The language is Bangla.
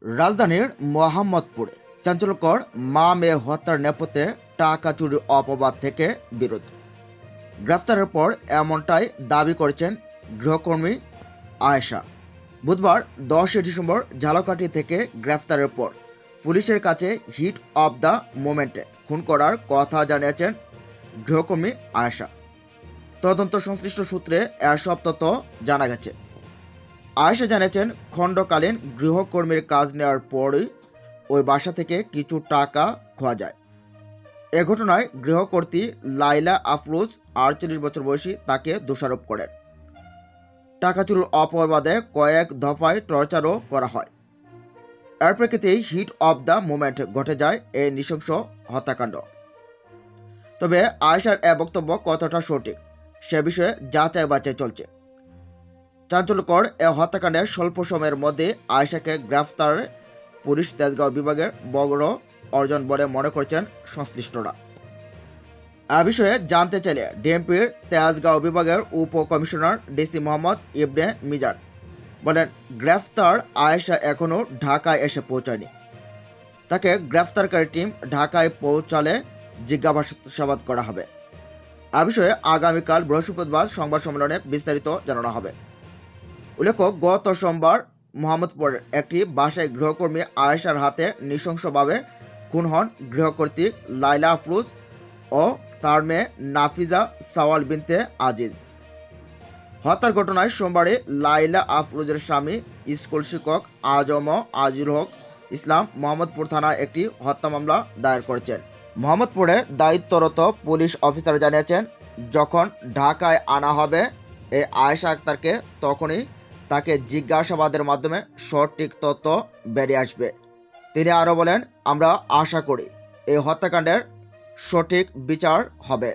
রাজধানীর মোহাম্মদপুরে চাঞ্চল্যকর মা মেয়ে হত্যার নেপথ্যে টাকা চুরির অপবাদ থেকে বিরোধ। গ্রেফতারের পর এমনটাই দাবি করেছেন গৃহকর্মী আয়েশা। বুধবার 10 ডিসেম্বর ঝালকাঠি থেকে গ্রেফতারের পর পুলিশের কাছে হিট অব দ্য মোমেন্টে খুন করার কথা জানিয়েছেন গৃহকর্মী আয়েশা। তদন্ত সংশ্লিষ্ট সূত্রে এসব তথ্য জানা গেছে। আয়েশা জানিয়েছেন, খণ্ডকালীন গৃহকর্মীর কাজ নেওয়ার পরই ওই বাসা থেকে কিছু টাকা খোয়া যায়। এ ঘটনায় গৃহকর্ত্রী লাইলা আফরোজ 48 বছর বয়সী তাকে দোষারোপ করেন। টাকা চুরির অপবাদে কয়েক দফায় টর্চারও করা হয়। এর প্রেক্ষিতেই হিট অব দ্য মোমেন্ট ঘটে যায় এই নৃশংস হত্যাকাণ্ড। তবে আয়েশার এ বক্তব্য কতটা সঠিক সে বিষয়ে যাচাই বাছাই চলছে। চাঞ্চল্যকর এ হত্যাকাণ্ডের স্বল্প সময়ের মধ্যে আয়েশাকে গ্রেফতার পুলিশ তেজগাঁও বিভাগের বড় অর্জন বলে মনে করছেন সংশ্লিষ্টরা। এ বিষয়ে জানতে চাইলে ডিএমপির তেজগাঁও বিভাগের উপকমিশনার ডিসি মোহাম্মদ ইবনে মিজান বলেন, গ্রেফতার আয়েশা এখনও ঢাকায় এসে পৌঁছায়নি। তাকে গ্রেফতারকারী টিম ঢাকায় পৌঁছালে জিজ্ঞাসাবাদ করা হবে। এ বিষয়ে আগামীকাল বৃহস্পতিবার সংবাদ সম্মেলনে বিস্তারিত জানানো হবে। উল্লেখ্য, গত সোমবার মোহাম্মদপুরের একটি বাসায় গৃহকর্মী আয়েশার হাতে নৃশংসভাবে খুন হন গৃহকর্ত্রী লাইলা আফরোজ ও তার মেয়ে নাফিজা সাওয়াল বিনতে আজিজ। হত্যার ঘটনায় সোমবারে লাইলা আফরোজের স্বামী স্কুল শিক্ষক আজম আজিল হক ইসলাম মোহাম্মদপুর থানায় একটি হত্যা মামলা দায়ের করেছেন। মোহাম্মদপুরের দায়িত্বরত পুলিশ অফিসার জানিয়েছেন, যখন ঢাকায় আনা হবে এই আয়েশা আক্তারকে, তখনই তাকে জিজ্ঞাসাবাদের মাধ্যমে সঠিক তথ্য বেরিয়ে আসবে। তিনি আরও বলেন, আমরা আশা করি এই হত্যাকাণ্ডের সঠিক বিচার হবে।